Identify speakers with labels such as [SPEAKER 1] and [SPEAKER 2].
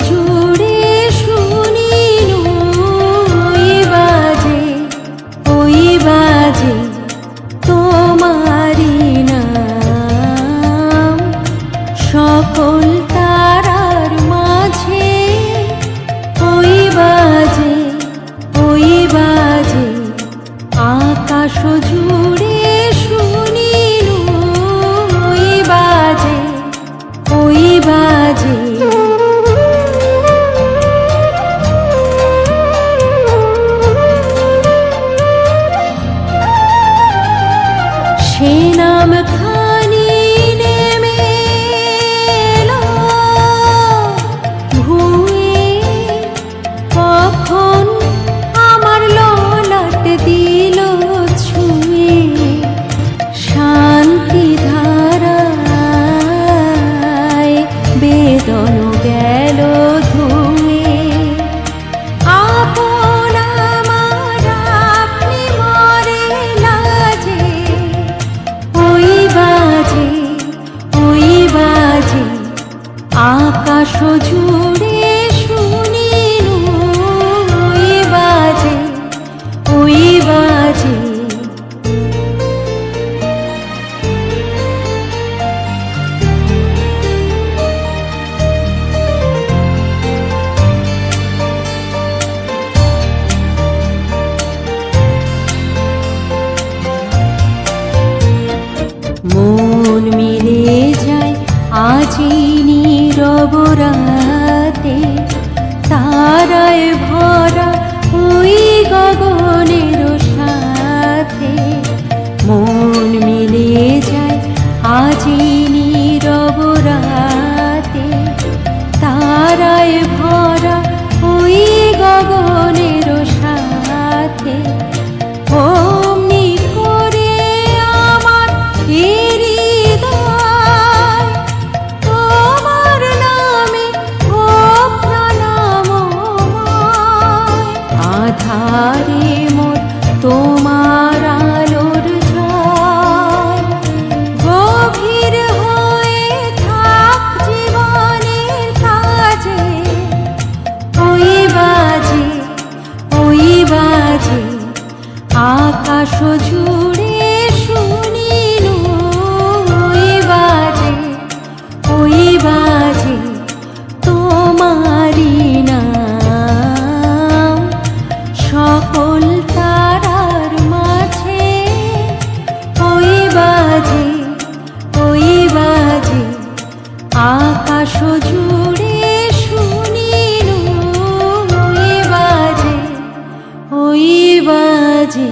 [SPEAKER 1] জুড়ে শুনিনু ওই বাজে তোমারি নাম। সকল তারার মাঝে ওই বাজে আকাশ জুড়ে শুনিনু ওই বাজে সে নাম খানি নেমে এলো ভুঁয়ে, কখন আমার ললাট দিল ছুঁয়ে। শান্তি ধারায় বেদন গেল ধুয়ে। আপন আমার আপনি মরে লাজে ওই বাজে আকাশ জুড়ে শুনিনু ওই বাজে মন মিলে যায় আজি নীরব রাতে, তারায় ভরা ওই গগনের সাথে। মন মিলে যায় আজি নীরব রাতে, তারায় ভরা ওই গগনের সাথে। অমনি করে আমার হৃদয় তোমার নামে হোক প্রাণাময়। আধারে মোর তোমার আলোর ঝায়, গভীর হয়ে থাক জীবনের কাজে। ওই বাজে আকাশ জুড়ে শুনিনু ওই বাজে তোমারি নাম। সকল তারার মাঝে ওই বাজে আকাশ জুড়ে শুনিনু ওই বাজে